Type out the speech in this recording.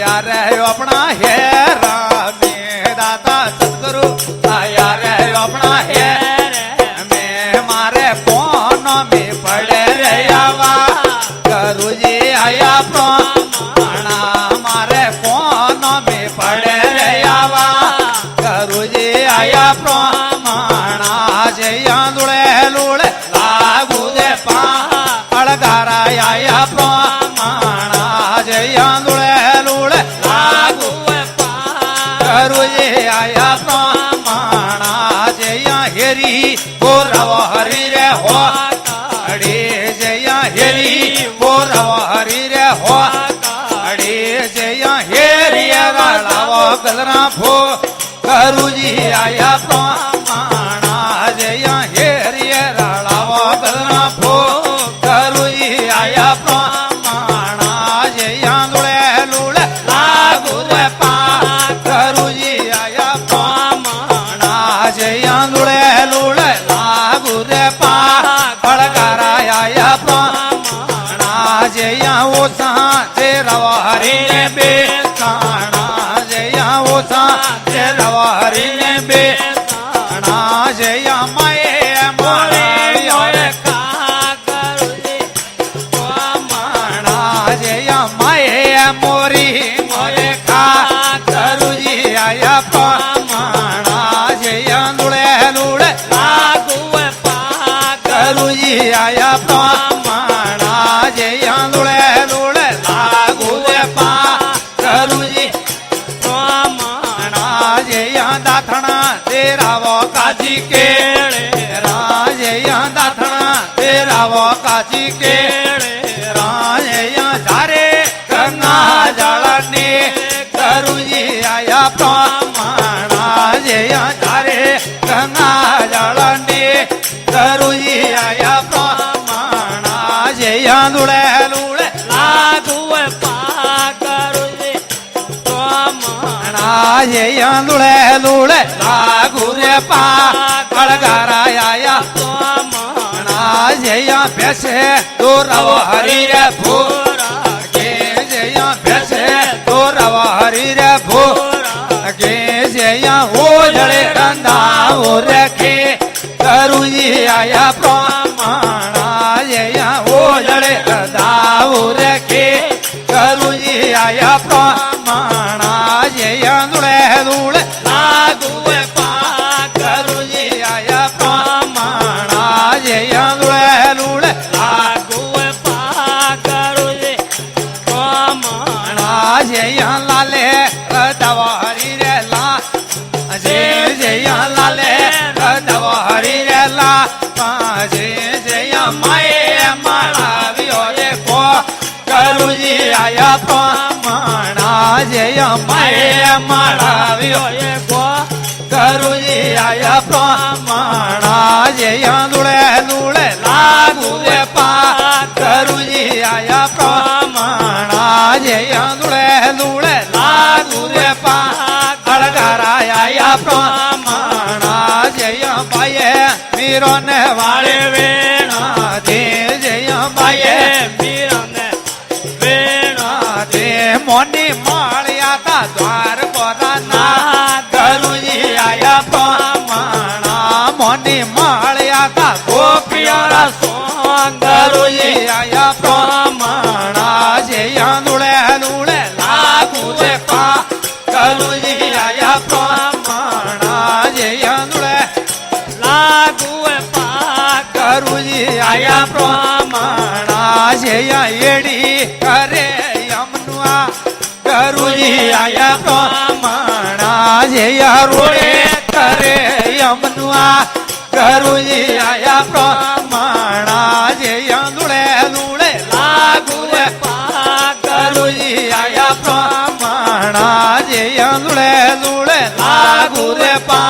आया रे अपना है रामे दाता सतगुरु आया रे अपना है मैं मारे कौन में पड़े रे आवा गुरु जी आया प्रमाणा मारे कौन में पड़े रे आवा गुरु जी आया प्रमाणा जया दुड़े लूड़े लागू दे पा अड़गारा आया प्रमाणा जया दुड़े लूड़े लागू गुरु जी आया प्रमाणा जया हेरी गोरव हरि रे हो अड़े जया हेरी गोरव हरि रे हो अड़े जया हेरी लाव गलरा फो गुरु जी आया प्रमाणा जया हेरी लाव गलरा फो गुरु जी आया प्रमाणा जया दुड़े लूड़े लागू रे पा गुरु जी आया प्रमाणा जया दुड़े लूड़े लागू रे पा अड़गारा आया प्रमाणा जया वो ते रवा हरि ने बेसाणा जया वो ते रवा हरि ने बेसाणा जया माए मोरे योरे का गुरु जी प्रमाणा जया माए मोरी मोरे का गुरु जी आया प्रमाणा जया दुड़े लूड़े लागू पा गुरु जी आया प्रमाणा जया दुड़े लूड़े लागू पा गुरु जी प्रमाणा जया दाथना तेरा वो काजी केड़े राजया दाथना तेरा वो काजी केड़े राजया धारे गंगा जलने गुरु जी आया प्रमाणा जया धारे गंगा जलने गुरु जी आया प्रमाणा जया दुड़े लूड़े लागू पा गुरु जी प्रमाणा जया दुड़े लूड़े लागू रे पा अड़गारा आया प्रमाणा जया पैसे दो रव हरि रे भोरा के जया पैसे दो रव हरि रे भोरा के जया हो जड़े कंधा हो रखे गुरु जी आया प्रमाणा जया हो जड़े कंधा हो रखे गुरु जी आया प्रमाणा जया दुड़े लूड़े लागू पा गुरु जी आया प्रमाणा जया दुड़े लूड़े लागू पा गुरु जी प्रमाणा जया लाले दवा हरि रे ला जय जया लाले दवा हरि रे ला जय जया माए माला वियो रे को गुरु जी आया प्रमाणा जया माए माला वियो रे को गुरु जी आया प्रमाणा जया दुड़े लूड़े लागू पा गुरु जी आया प्रमाणा जया दुड़े लूड़े लागू पा अड़गारा आया प्रमाणा जया बाये मीरो ने वाले वेणा दे जया बाये मीरो ने वेणा दे मोनी मालिया ता द्वार बोरा ना गुरु जी आया प्रमाणा मोनी मालिया ता गोपियारा सोंग गुरु जी आया प्रमाणा जया दुड़े लूड़े लागू पा गुरु जी आया प्रमाणा जया दुड़े लागू पा गुरु जी आया प्रमाणा जया एड़ी करे यमुना गुरु जी आया प्रमाणा जया रोड़े करे यमुना गुरु जी आया प्रमाणा जया दुड़े लूड़े लागू पा गुरु जी आया प्रमाणा जया दुड़े लूड़े लागू पा